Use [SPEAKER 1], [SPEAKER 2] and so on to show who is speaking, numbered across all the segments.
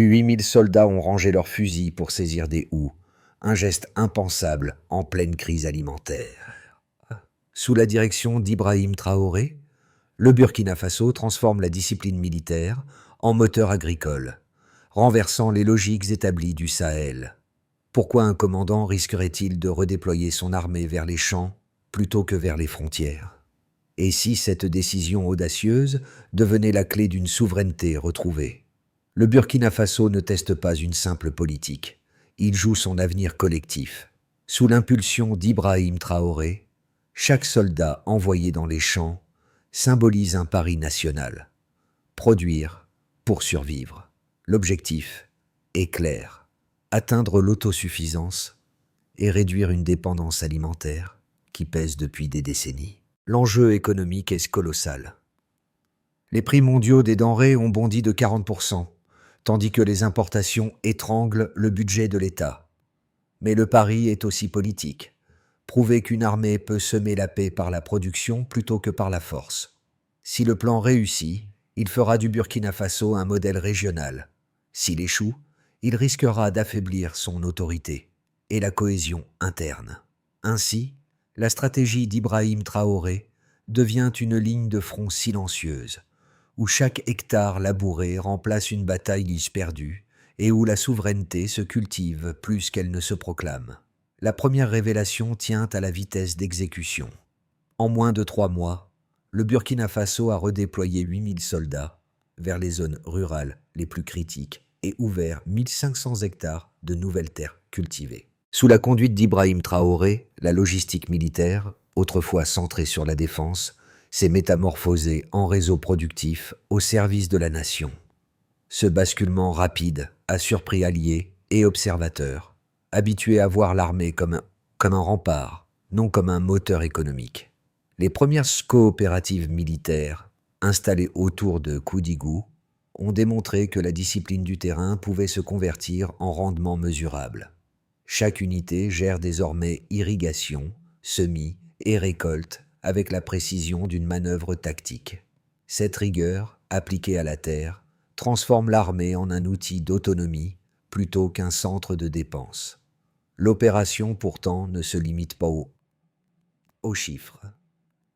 [SPEAKER 1] 8000 soldats ont rangé leurs fusils pour saisir des houes, un geste impensable en pleine crise alimentaire. Sous la direction d'Ibrahim Traoré, le Burkina Faso transforme la discipline militaire en moteur agricole, renversant les logiques établies du Sahel. Pourquoi un commandant risquerait-il de redéployer son armée vers les champs plutôt que vers les frontières? Et si cette décision audacieuse devenait la clé d'une souveraineté retrouvée? Le Burkina Faso ne teste pas une simple politique, il joue son avenir collectif. Sous l'impulsion d'Ibrahim Traoré, chaque soldat envoyé dans les champs symbolise un pari national. Produire pour survivre. L'objectif est clair, atteindre l'autosuffisance et réduire une dépendance alimentaire qui pèse depuis des décennies. L'enjeu économique est colossal. Les prix mondiaux des denrées ont bondi de 40%, tandis que les importations étranglent le budget de l'État. Mais le pari est aussi politique. Prouver qu'une armée peut semer la paix par la production plutôt que par la force. Si le plan réussit, il fera du Burkina Faso un modèle régional. S'il échoue, il risquera d'affaiblir son autorité et la cohésion interne. Ainsi, la stratégie d'Ibrahim Traoré devient une ligne de front silencieuse, où chaque hectare labouré remplace une bataille perdue et où la souveraineté se cultive plus qu'elle ne se proclame. La première révélation tient à la vitesse d'exécution. En moins de 3 mois, le Burkina Faso a redéployé 8000 soldats vers les zones rurales les plus critiques et ouvert 1500 hectares de nouvelles terres cultivées. Sous la conduite d'Ibrahim Traoré, la logistique militaire, autrefois centrée sur la défense, s'est métamorphosée en réseau productif au service de la nation. Ce basculement rapide a surpris alliés et observateurs, habitués à voir l'armée comme un rempart, non comme un moteur économique. Les premières coopératives militaires, installées autour de Koudigou, ont démontré que la discipline du terrain pouvait se convertir en rendement mesurable. Chaque unité gère désormais irrigation, semis et récolte avec la précision d'une manœuvre tactique. Cette rigueur, appliquée à la terre, transforme l'armée en un outil d'autonomie plutôt qu'un centre de dépenses. L'opération, pourtant, ne se limite pas aux chiffres.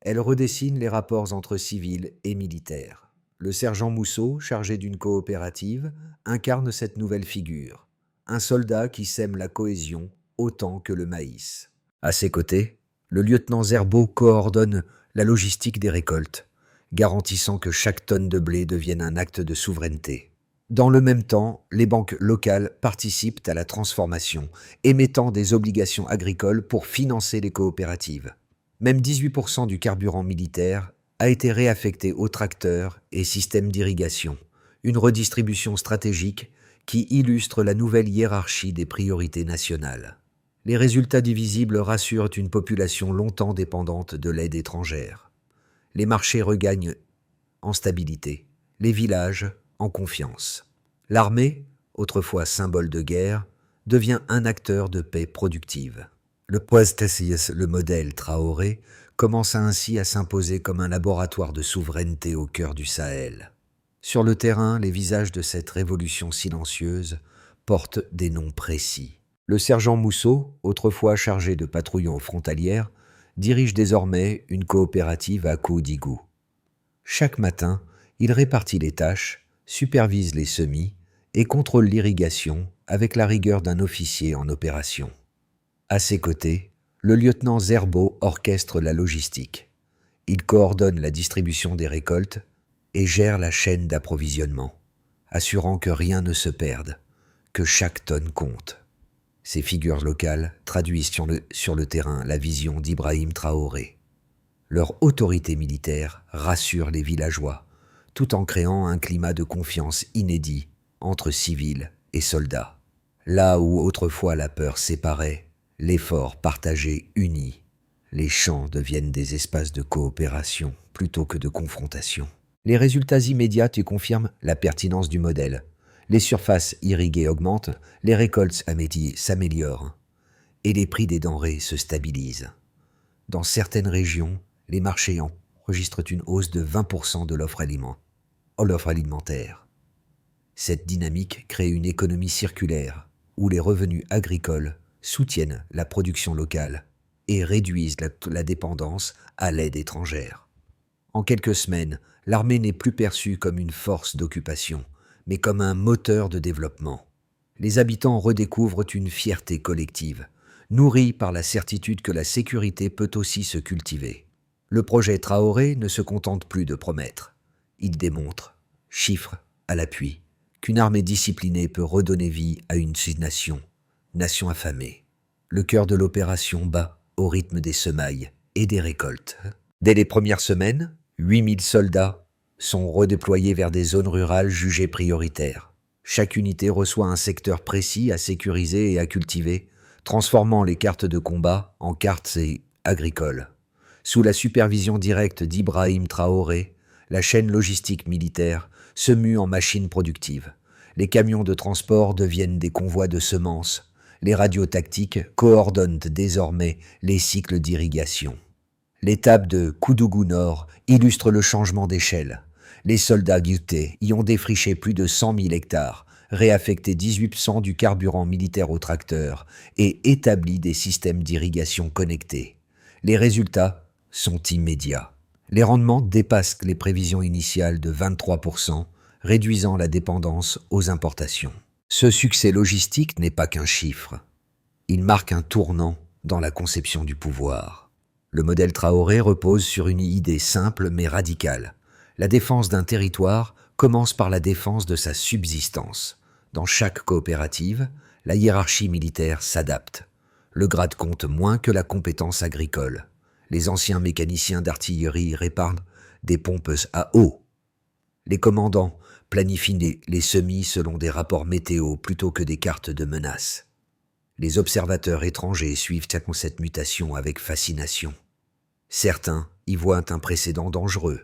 [SPEAKER 1] Elle redessine les rapports entre civils et militaires. Le sergent Mousseau, chargé d'une coopérative, incarne cette nouvelle figure, un soldat qui sème la cohésion autant que le maïs. À ses côtés, le lieutenant Zerbo coordonne la logistique des récoltes, garantissant que chaque tonne de blé devienne un acte de souveraineté. Dans le même temps, les banques locales participent à la transformation, émettant des obligations agricoles pour financer les coopératives. Même 18% du carburant militaire a été réaffecté aux tracteurs et systèmes d'irrigation, une redistribution stratégique qui illustre la nouvelle hiérarchie des priorités nationales. Les résultats divisibles rassurent une population longtemps dépendante de l'aide étrangère. Les marchés regagnent en stabilité, les villages en confiance. L'armée, autrefois symbole de guerre, devient un acteur de paix productive. Le modèle Traoré, commence ainsi à s'imposer comme un laboratoire de souveraineté au cœur du Sahel. Sur le terrain, les visages de cette révolution silencieuse portent des noms précis. Le sergent Mousseau, autrefois chargé de patrouillons frontalières, dirige désormais une coopérative à Koudigou. Chaque matin, il répartit les tâches, supervise les semis et contrôle l'irrigation avec la rigueur d'un officier en opération. À ses côtés, le lieutenant Zerbo orchestre la logistique. Il coordonne la distribution des récoltes et gère la chaîne d'approvisionnement, assurant que rien ne se perde, que chaque tonne compte. Ces figures locales traduisent sur le terrain la vision d'Ibrahim Traoré. Leur autorité militaire rassure les villageois, tout en créant un climat de confiance inédit entre civils et soldats. Là où autrefois la peur séparait, l'effort partagé unit. Les champs deviennent des espaces de coopération plutôt que de confrontation. Les résultats immédiats confirment la pertinence du modèle. Les surfaces irriguées augmentent, les récoltes s'améliorent et les prix des denrées se stabilisent. Dans certaines régions, les marchés enregistrent une hausse de 20% de l'offre alimentaire. Cette dynamique crée une économie circulaire, où les revenus agricoles soutiennent la production locale et réduisent la dépendance à l'aide étrangère. En quelques semaines, l'armée n'est plus perçue comme une force d'occupation, mais comme un moteur de développement. Les habitants redécouvrent une fierté collective, nourrie par la certitude que la sécurité peut aussi se cultiver. Le projet Traoré ne se contente plus de promettre. Il démontre, chiffres à l'appui, qu'une armée disciplinée peut redonner vie à une nation affamée. Le cœur de l'opération bat au rythme des semailles et des récoltes. Dès les premières semaines, 8000 soldats sont redéployés vers des zones rurales jugées prioritaires. Chaque unité reçoit un secteur précis à sécuriser et à cultiver, transformant les cartes de combat en cartes agricoles. Sous la supervision directe d'Ibrahim Traoré, la chaîne logistique militaire se mue en machines productives. Les camions de transport deviennent des convois de semences. Les radios tactiques coordonnent désormais les cycles d'irrigation. L'étape de Koudougou Nord illustre le changement d'échelle. Les soldats guettés y ont défriché plus de 100 000 hectares, réaffecté 18% du carburant militaire aux tracteurs et établi des systèmes d'irrigation connectés. Les résultats sont immédiats. Les rendements dépassent les prévisions initiales de 23%, réduisant la dépendance aux importations. Ce succès logistique n'est pas qu'un chiffre. Il marque un tournant dans la conception du pouvoir. Le modèle Traoré repose sur une idée simple mais radicale. La défense d'un territoire commence par la défense de sa subsistance. Dans chaque coopérative, la hiérarchie militaire s'adapte. Le grade compte moins que la compétence agricole. Les anciens mécaniciens d'artillerie réparent des pompes à eau. Les commandants planifient les semis selon des rapports météo plutôt que des cartes de menaces. Les observateurs étrangers suivent cette mutation avec fascination. Certains y voient un précédent dangereux,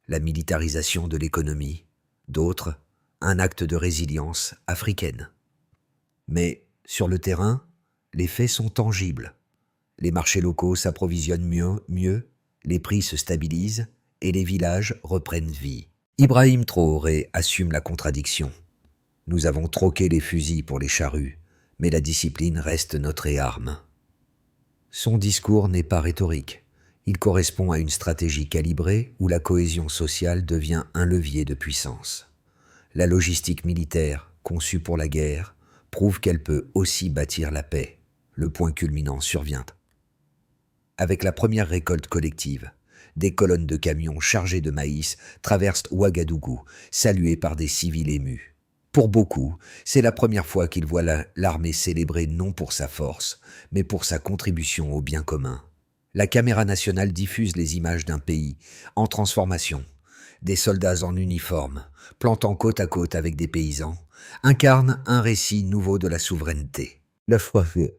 [SPEAKER 1] la militarisation de l'économie, d'autres, un acte de résilience africaine. Mais, sur le terrain, les faits sont tangibles. Les marchés locaux s'approvisionnent mieux, les prix se stabilisent et les villages reprennent vie. Ibrahim Traoré assume la contradiction. Nous avons troqué les fusils pour les charrues, mais la discipline reste notre arme. Son discours n'est pas rhétorique. Il correspond à une stratégie calibrée où la cohésion sociale devient un levier de puissance. La logistique militaire, conçue pour la guerre, prouve qu'elle peut aussi bâtir la paix. Le point culminant survient. Avec la première récolte collective, des colonnes de camions chargés de maïs traversent Ouagadougou, saluées par des civils émus. Pour beaucoup, c'est la première fois qu'ils voient l'armée célébrer non pour sa force, mais pour sa contribution au bien commun. La caméra nationale diffuse les images d'un pays en transformation. Des soldats en uniforme, plantant côte à côte avec des paysans, incarnent un récit nouveau de la souveraineté. La foi fait.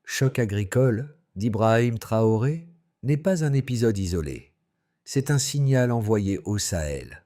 [SPEAKER 1] Choc agricole d'Ibrahim Traoré n'est pas un épisode isolé. C'est un signal envoyé au Sahel.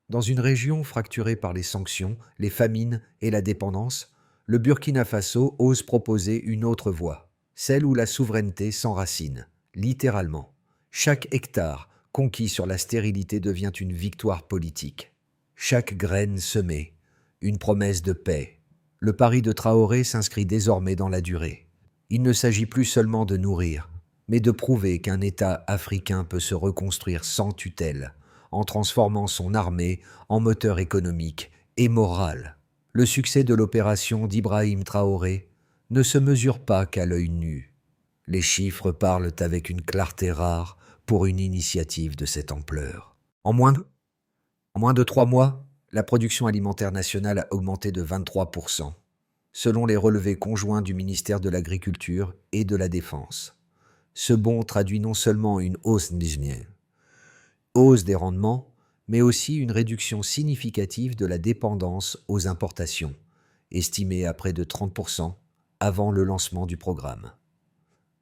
[SPEAKER 1] Dans une région fracturée par les sanctions, les famines et la dépendance, le Burkina Faso ose proposer une autre voie, celle où la souveraineté s'enracine, littéralement. Chaque hectare conquis sur la stérilité devient une victoire politique. Chaque graine semée, une promesse de paix. Le pari de Traoré s'inscrit désormais dans la durée. Il ne s'agit plus seulement de nourrir, mais de prouver qu'un État africain peut se reconstruire sans tutelle, en transformant son armée en moteur économique et moral. Le succès de l'opération d'Ibrahim Traoré ne se mesure pas qu'à l'œil nu. Les chiffres parlent avec une clarté rare pour une initiative de cette ampleur. En moins de 3 mois, la production alimentaire nationale a augmenté de 23%, selon les relevés conjoints du ministère de l'Agriculture et de la Défense. Ce bond traduit non seulement une hausse des rendements, mais aussi une réduction significative de la dépendance aux importations, estimée à près de 30% avant le lancement du programme.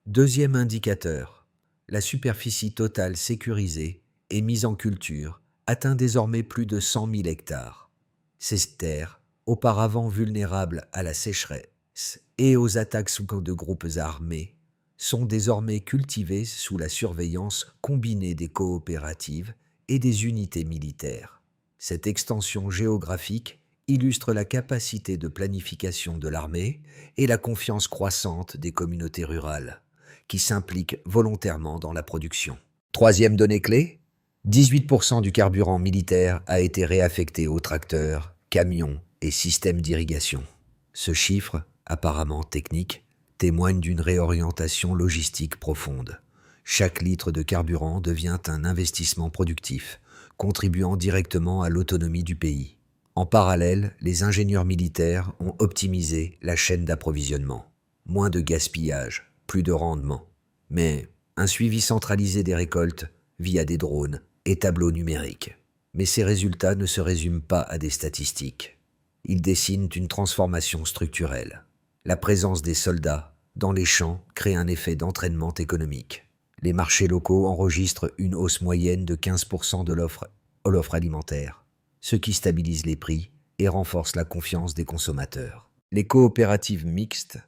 [SPEAKER 1] Deuxième indicateur, la superficie totale sécurisée et mise en culture atteint désormais plus de 100 000 hectares. Ces terres, auparavant vulnérables à la sécheresse et aux attaques de groupes armés, sont désormais cultivées sous la surveillance combinée des coopératives et des unités militaires. Cette extension géographique illustre la capacité de planification de l'armée et la confiance croissante des communautés rurales, qui s'impliquent volontairement dans la production. Troisième donnée clé, 18% du carburant militaire a été réaffecté aux tracteurs, camions et systèmes d'irrigation. Ce chiffre, apparemment technique, témoigne d'une réorientation logistique profonde. Chaque litre de carburant devient un investissement productif, contribuant directement à l'autonomie du pays. En parallèle, les ingénieurs militaires ont optimisé la chaîne d'approvisionnement. Moins de gaspillage, plus de rendement. Mais un suivi centralisé des récoltes via des drones et tableaux numériques. Mais ces résultats ne se résument pas à des statistiques. Ils dessinent une transformation structurelle. La présence des soldats dans les champs crée un effet d'entraînement économique. Les marchés locaux enregistrent une hausse moyenne de 15% de l'offre alimentaire, ce qui stabilise les prix et renforce la confiance des consommateurs. Les coopératives mixtes,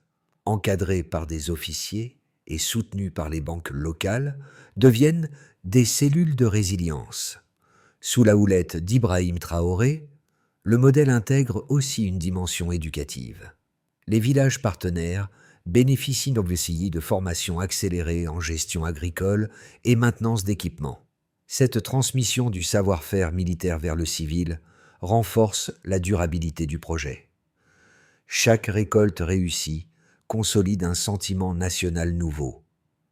[SPEAKER 1] encadrées par des officiers et soutenues par les banques locales, deviennent des cellules de résilience. Sous la houlette d'Ibrahim Traoré, le modèle intègre aussi une dimension éducative. Les villages partenaires bénéficient aussi de formations accélérées en gestion agricole et maintenance d'équipements. Cette transmission du savoir-faire militaire vers le civil renforce la durabilité du projet. Chaque récolte réussie consolide un sentiment national nouveau.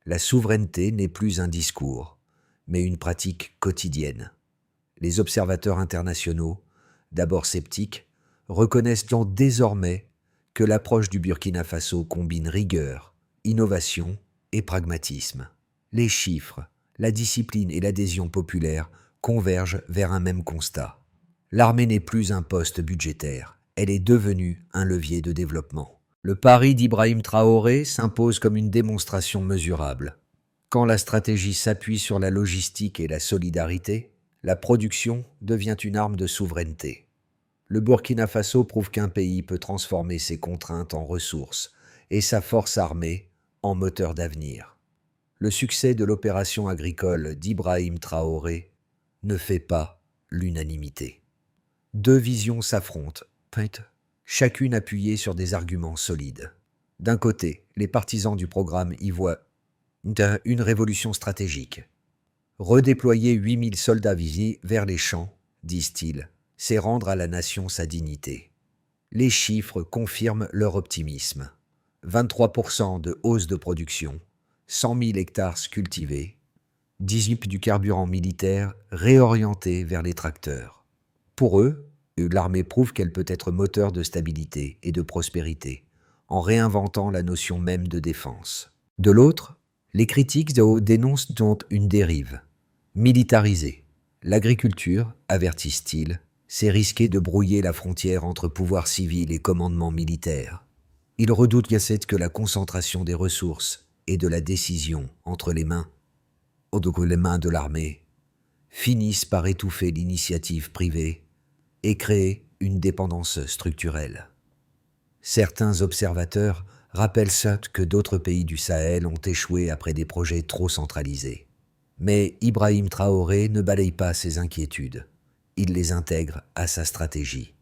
[SPEAKER 1] La souveraineté n'est plus un discours, mais une pratique quotidienne. Les observateurs internationaux, d'abord sceptiques, reconnaissent donc désormais que l'approche du Burkina Faso combine rigueur, innovation et pragmatisme. Les chiffres, la discipline et l'adhésion populaire convergent vers un même constat. L'armée n'est plus un poste budgétaire, elle est devenue un levier de développement. Le pari d'Ibrahim Traoré s'impose comme une démonstration mesurable. Quand la stratégie s'appuie sur la logistique et la solidarité, la production devient une arme de souveraineté. Le Burkina Faso prouve qu'un pays peut transformer ses contraintes en ressources et sa force armée en moteur d'avenir. Le succès de l'opération agricole d'Ibrahim Traoré ne fait pas l'unanimité. Deux visions s'affrontent, chacune appuyée sur des arguments solides. D'un côté, les partisans du programme y voient une révolution stratégique. Redéployer 8000 soldats visés vers les champs, disent-ils, c'est rendre à la nation sa dignité. Les chiffres confirment leur optimisme. 23% de hausse de production, 100 000 hectares cultivés, 18% du carburant militaire réorienté vers les tracteurs. Pour eux, l'armée prouve qu'elle peut être moteur de stabilité et de prospérité, en réinventant la notion même de défense. De l'autre, les critiques dénoncent donc une dérive. Militarisée, l'agriculture, avertissent-ils, c'est risquer de brouiller la frontière entre pouvoir civil et commandement militaire. Ils redoutent que la concentration des ressources et de la décision entre les mains de l'armée finissent par étouffer l'initiative privée et créer une dépendance structurelle. Certains observateurs rappellent que d'autres pays du Sahel ont échoué après des projets trop centralisés. Mais Ibrahim Traoré ne balaye pas ces inquiétudes. Il les intègre à sa stratégie.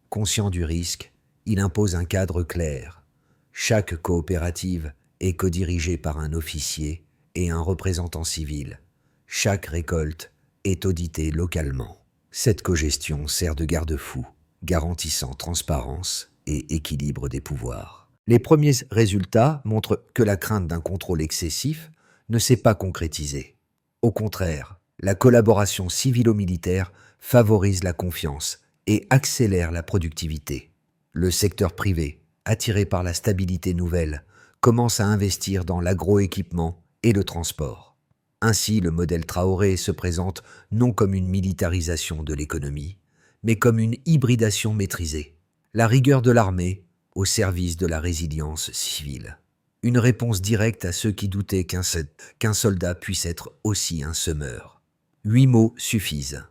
[SPEAKER 1] Conscient du risque, il impose un cadre clair. Chaque coopérative est codirigée par un officier et un représentant civil. Chaque récolte est auditée localement. Cette cogestion sert de garde-fou, garantissant transparence et équilibre des pouvoirs. Les premiers résultats montrent que la crainte d'un contrôle excessif ne s'est pas concrétisée. Au contraire, la collaboration civilo-militaire favorise la confiance et accélère la productivité. Le secteur privé, attiré par la stabilité nouvelle, commence à investir dans l'agroéquipement et le transport. Ainsi, le modèle Traoré se présente non comme une militarisation de l'économie, mais comme une hybridation maîtrisée. La rigueur de l'armée au service de la résilience civile. Une réponse directe à ceux qui doutaient qu'un soldat puisse être aussi un semeur. 8 mots suffisent.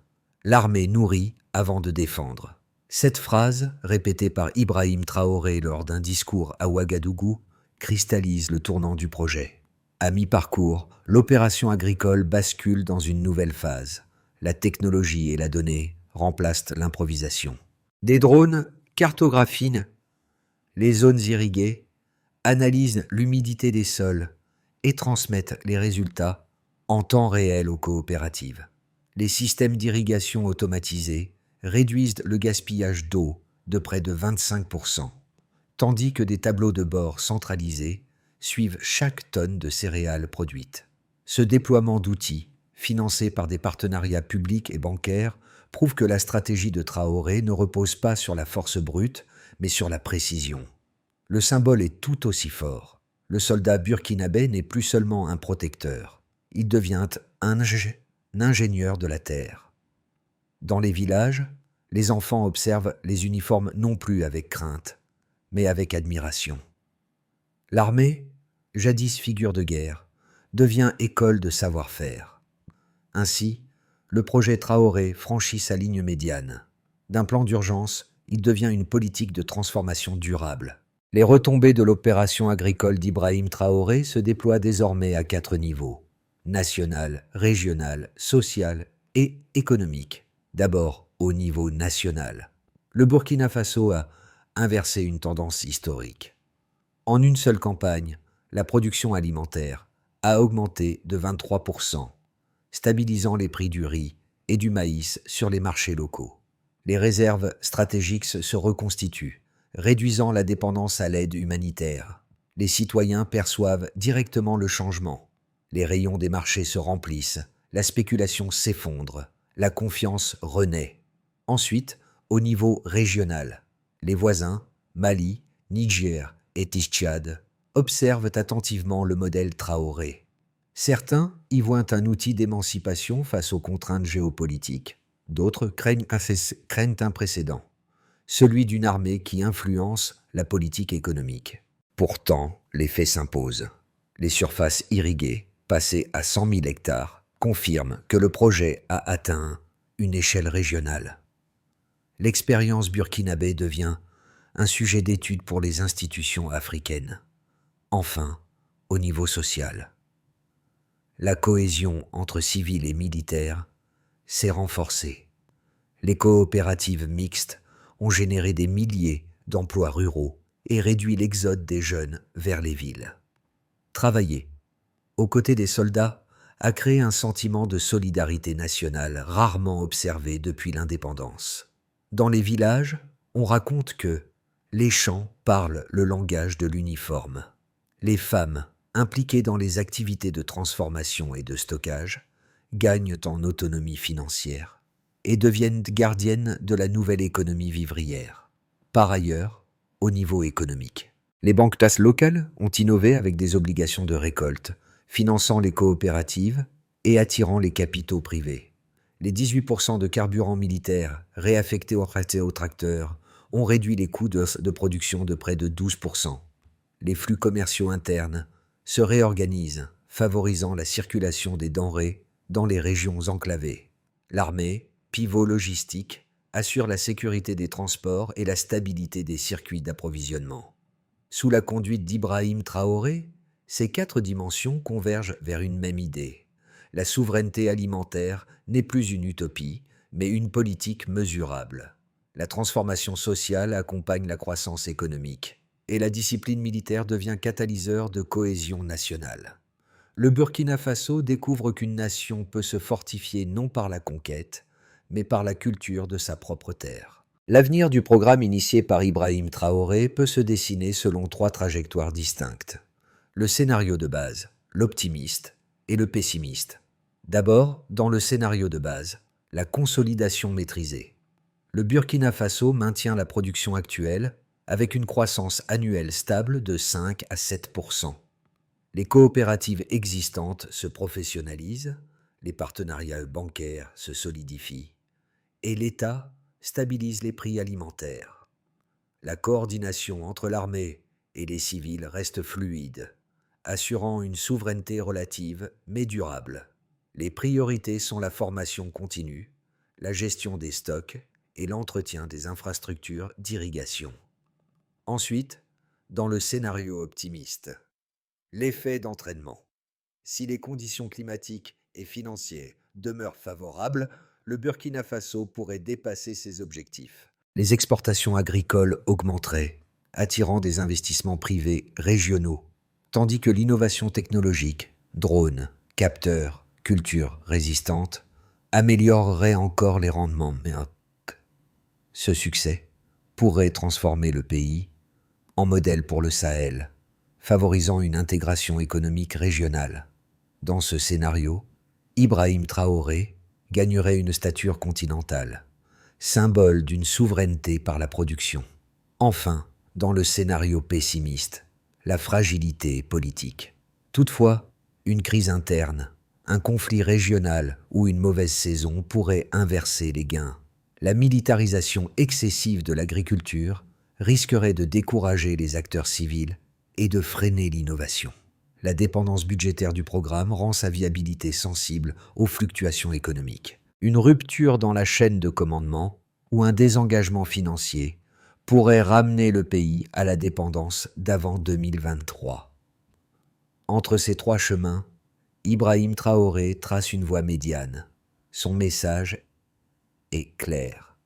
[SPEAKER 1] L'armée nourrit avant de défendre. Cette phrase, répétée par Ibrahim Traoré lors d'un discours à Ouagadougou, cristallise le tournant du projet. À mi-parcours, l'opération agricole bascule dans une nouvelle phase. La technologie et la donnée remplacent l'improvisation. Des drones cartographient les zones irriguées, analysent l'humidité des sols et transmettent les résultats en temps réel aux coopératives. Les systèmes d'irrigation automatisés réduisent le gaspillage d'eau de près de 25%, tandis que des tableaux de bord centralisés suivent chaque tonne de céréales produites. Ce déploiement d'outils, financé par des partenariats publics et bancaires, prouve que la stratégie de Traoré ne repose pas sur la force brute, mais sur la précision. Le symbole est tout aussi fort. Le soldat burkinabé n'est plus seulement un protecteur, il devient un ingénieur de la terre. Dans les villages, les enfants observent les uniformes non plus avec crainte, mais avec admiration. L'armée, jadis figure de guerre, devient école de savoir-faire. Ainsi, le projet Traoré franchit sa ligne médiane. D'un plan d'urgence, il devient une politique de transformation durable. Les retombées de l'opération agricole d'Ibrahim Traoré se déploient désormais à 4 niveaux: national, régional, social et économique. D'abord, au niveau national. Le Burkina Faso a inversé une tendance historique. En une seule campagne, la production alimentaire a augmenté de 23%, stabilisant les prix du riz et du maïs sur les marchés locaux. Les réserves stratégiques se reconstituent, réduisant la dépendance à l'aide humanitaire. Les citoyens perçoivent directement le changement. Les rayons des marchés se remplissent, la spéculation s'effondre, la confiance renaît. Ensuite, au niveau régional, les voisins, Mali, Niger et Tchad, observent attentivement le modèle Traoré. Certains y voient un outil d'émancipation face aux contraintes géopolitiques. D'autres craignent un précédent, celui d'une armée qui influence la politique économique. Pourtant, les faits s'imposent. Les surfaces irriguées, passées à 100 000 hectares, confirment que le projet a atteint une échelle régionale. L'expérience burkinabé devient un sujet d'étude pour les institutions africaines. Enfin, au niveau social. La cohésion entre civils et militaires s'est renforcée. Les coopératives mixtes ont généré des milliers d'emplois ruraux et réduit l'exode des jeunes vers les villes. Travailler, aux côtés des soldats, a créé un sentiment de solidarité nationale rarement observé depuis l'indépendance. Dans les villages, on raconte que les champs parlent le langage de l'uniforme. Les femmes, impliquées dans les activités de transformation et de stockage, gagnent en autonomie financière et deviennent gardiennes de la nouvelle économie vivrière. Par ailleurs, au niveau économique, les banques locales ont innové avec des obligations de récolte, finançant les coopératives et attirant les capitaux privés. Les 18% de carburant militaire réaffectés aux tracteurs ont réduit les coûts de production de près de 12%. Les flux commerciaux internes se réorganisent, favorisant la circulation des denrées dans les régions enclavées. L'armée, pivot logistique, assure la sécurité des transports et la stabilité des circuits d'approvisionnement. Sous la conduite d'Ibrahim Traoré, ces 4 dimensions convergent vers une même idée. La souveraineté alimentaire n'est plus une utopie, mais une politique mesurable. La transformation sociale accompagne la croissance économique, et la discipline militaire devient catalyseur de cohésion nationale. Le Burkina Faso découvre qu'une nation peut se fortifier non par la conquête, mais par la culture de sa propre terre. L'avenir du programme initié par Ibrahim Traoré peut se dessiner selon 3 trajectoires distinctes. Le scénario de base, l'optimiste et le pessimiste. D'abord, dans le scénario de base, la consolidation maîtrisée. Le Burkina Faso maintient la production actuelle avec une croissance annuelle stable de 5 à 7%. Les coopératives existantes se professionnalisent, les partenariats bancaires se solidifient et l'État stabilise les prix alimentaires. La coordination entre l'armée et les civils reste fluide, assurant une souveraineté relative mais durable. Les priorités sont la formation continue, la gestion des stocks et l'entretien des infrastructures d'irrigation. Ensuite, dans le scénario optimiste, l'effet d'entraînement. Si les conditions climatiques et financières demeurent favorables, le Burkina Faso pourrait dépasser ses objectifs. Les exportations agricoles augmenteraient, attirant des investissements privés régionaux, tandis que l'innovation technologique, drones, capteurs, cultures résistantes, améliorerait encore les rendements. Mais ce succès pourrait transformer le pays en modèle pour le Sahel, favorisant une intégration économique régionale. Dans ce scénario, Ibrahim Traoré gagnerait une stature continentale, symbole d'une souveraineté par la production. Enfin, dans le scénario pessimiste, la fragilité politique. Toutefois, une crise interne, un conflit régional ou une mauvaise saison pourrait inverser les gains. La militarisation excessive de l'agriculture risquerait de décourager les acteurs civils et de freiner l'innovation. La dépendance budgétaire du programme rend sa viabilité sensible aux fluctuations économiques. Une rupture dans la chaîne de commandement ou un désengagement financier pourrait ramener le pays à la dépendance d'avant 2023. Entre ces trois chemins, Ibrahim Traoré trace une voie médiane. Son message est clair.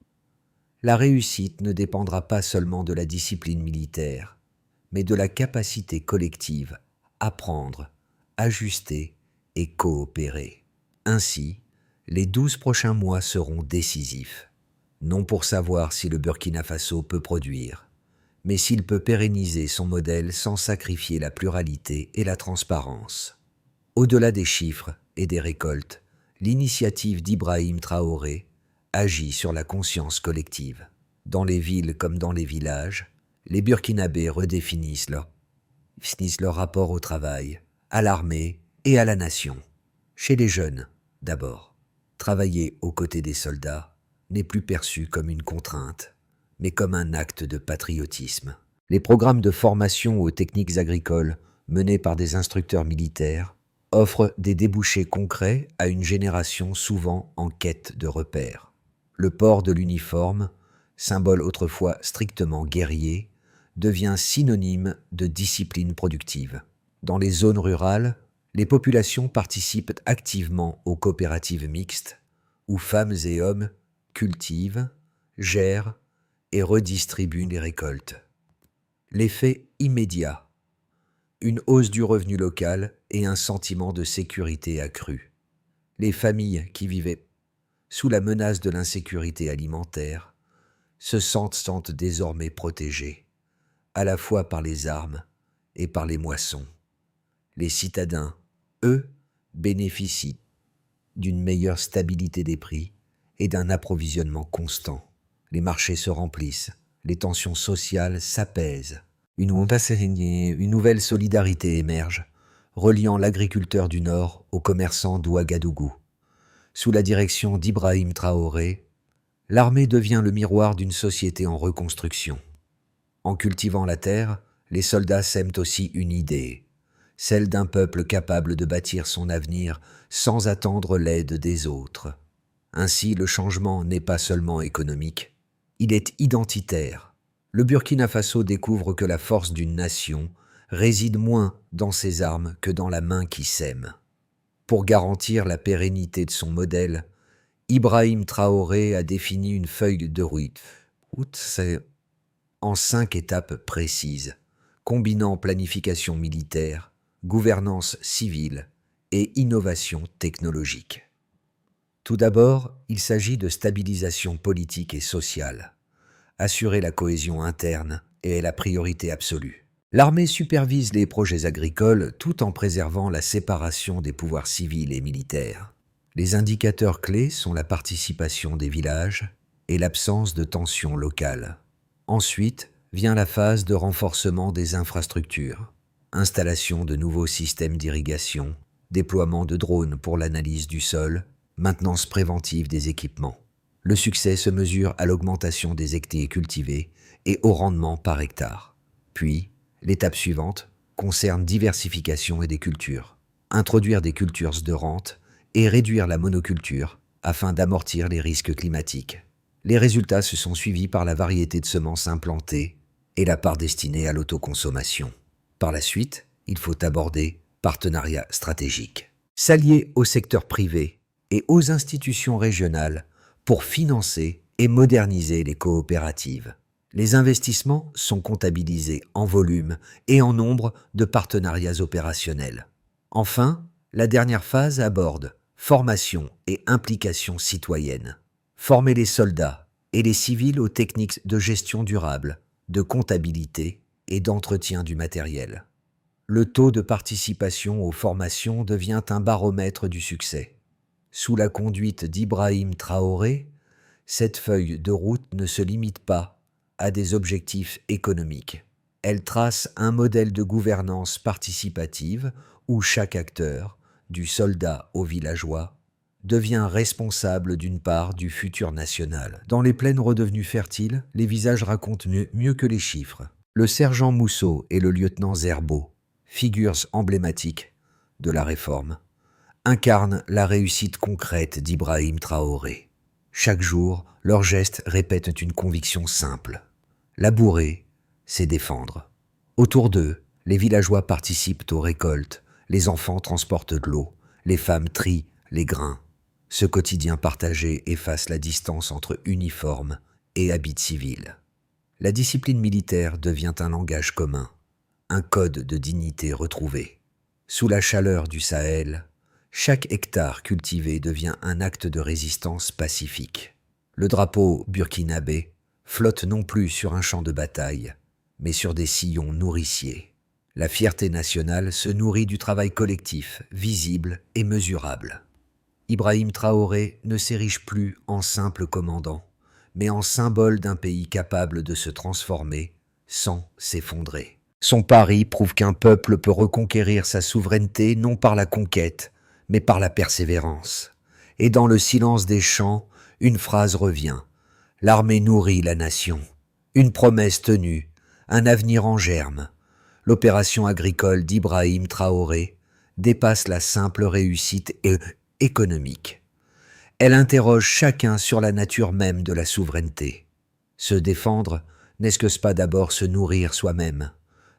[SPEAKER 1] La réussite ne dépendra pas seulement de la discipline militaire, mais de la capacité collective apprendre, ajuster et coopérer. Ainsi, les 12 prochains mois seront décisifs, non pour savoir si le Burkina Faso peut produire, mais s'il peut pérenniser son modèle sans sacrifier la pluralité et la transparence. Au-delà des chiffres et des récoltes, l'initiative d'Ibrahim Traoré agit sur la conscience collective. Dans les villes comme dans les villages, les Burkinabés redéfinissent leur rapport au travail, à l'armée et à la nation. Chez les jeunes, d'abord, travailler aux côtés des soldats n'est plus perçu comme une contrainte, mais comme un acte de patriotisme. Les programmes de formation aux techniques agricoles menés par des instructeurs militaires offrent des débouchés concrets à une génération souvent en quête de repères. Le port de l'uniforme, symbole autrefois strictement guerrier, devient synonyme de discipline productive. Dans les zones rurales, les populations participent activement aux coopératives mixtes, où femmes et hommes cultivent, gèrent et redistribuent les récoltes. L'effet immédiat: une hausse du revenu local et un sentiment de sécurité accru. Les familles qui vivaient sous la menace de l'insécurité alimentaire se sentent désormais protégées, à la fois par les armes et par les moissons. Les citadins, eux, bénéficient d'une meilleure stabilité des prix et d'un approvisionnement constant. Les marchés se remplissent, les tensions sociales s'apaisent. Une nouvelle solidarité émerge, reliant l'agriculteur du Nord aux commerçants d'Ouagadougou. Sous la direction d'Ibrahim Traoré, l'armée devient le miroir d'une société en reconstruction. En cultivant la terre, les soldats sèment aussi une idée, celle d'un peuple capable de bâtir son avenir sans attendre l'aide des autres. Ainsi, le changement n'est pas seulement économique, il est identitaire. Le Burkina Faso découvre que la force d'une nation réside moins dans ses armes que dans la main qui sème. Pour garantir la pérennité de son modèle, Ibrahim Traoré a défini une feuille de route en 5 étapes précises, combinant planification militaire, gouvernance civile et innovation technologique. Tout d'abord, il s'agit de stabilisation politique et sociale. Assurer la cohésion interne est la priorité absolue. L'armée supervise les projets agricoles tout en préservant la séparation des pouvoirs civils et militaires. Les indicateurs clés sont la participation des villages et l'absence de tensions locales. Ensuite vient la phase de renforcement des infrastructures, installation de nouveaux systèmes d'irrigation, déploiement de drones pour l'analyse du sol, maintenance préventive des équipements. Le succès se mesure à l'augmentation des hectares cultivés et au rendement par hectare. Puis, l'étape suivante concerne diversification et des cultures, introduire des cultures de rente et réduire la monoculture afin d'amortir les risques climatiques. Les résultats se sont suivis par la variété de semences implantées et la part destinée à l'autoconsommation. Par la suite, il faut aborder partenariat stratégique. S'allier au secteur privé et aux institutions régionales pour financer et moderniser les coopératives. Les investissements sont comptabilisés en volume et en nombre de partenariats opérationnels. Enfin, la dernière phase aborde formation et implication citoyenne. Former les soldats et les civils aux techniques de gestion durable, de comptabilité et d'entretien du matériel. Le taux de participation aux formations devient un baromètre du succès. Sous la conduite d'Ibrahim Traoré, cette feuille de route ne se limite pas à des objectifs économiques. Elle trace un modèle de gouvernance participative où chaque acteur, du soldat au villageois, devient responsable d'une part du futur national. Dans les plaines redevenues fertiles, les visages racontent mieux que les chiffres. Le sergent Mousseau et le lieutenant Zerbo, figures emblématiques de la réforme, incarnent la réussite concrète d'Ibrahim Traoré. Chaque jour, leurs gestes répètent une conviction simple. Labourer, c'est défendre. Autour d'eux, les villageois participent aux récoltes, les enfants transportent de l'eau, les femmes trient les grains. Ce quotidien partagé efface la distance entre uniforme et habit civil. La discipline militaire devient un langage commun, un code de dignité retrouvé. Sous la chaleur du Sahel, chaque hectare cultivé devient un acte de résistance pacifique. Le drapeau burkinabé flotte non plus sur un champ de bataille, mais sur des sillons nourriciers. La fierté nationale se nourrit du travail collectif, visible et mesurable. Ibrahim Traoré ne s'érige plus en simple commandant, mais en symbole d'un pays capable de se transformer sans s'effondrer. Son pari prouve qu'un peuple peut reconquérir sa souveraineté non par la conquête, mais par la persévérance. Et dans le silence des champs, une phrase revient. L'armée nourrit la nation. Une promesse tenue, un avenir en germe. L'opération agricole d'Ibrahim Traoré dépasse la simple réussite économique. Elle interroge chacun sur la nature même de la souveraineté. Se défendre, n'est-ce pas d'abord se nourrir soi-même?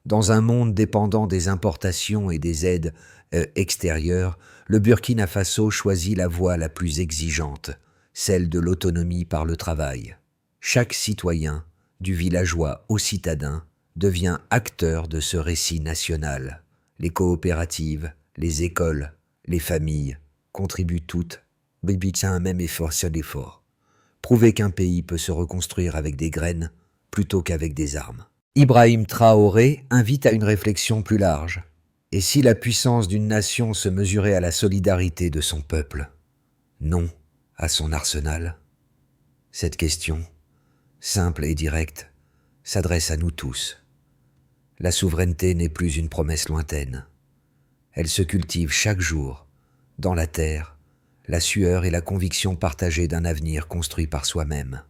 [SPEAKER 1] Dans un monde dépendant des importations et des aides extérieures, le Burkina Faso choisit la voie la plus exigeante, celle de l'autonomie par le travail. Chaque citoyen, du villageois au citadin, devient acteur de ce récit national. Les coopératives, les écoles, les familles contribuent toutes, à un même effort sur l'effort. Prouver qu'un pays peut se reconstruire avec des graines plutôt qu'avec des armes. Ibrahim Traoré invite à une réflexion plus large. Et si la puissance d'une nation se mesurait à la solidarité de son peuple, non à son arsenal? Cette question, simple et directe, s'adresse à nous tous. La souveraineté n'est plus une promesse lointaine. Elle se cultive chaque jour, dans la terre, la sueur et la conviction partagée d'un avenir construit par soi-même.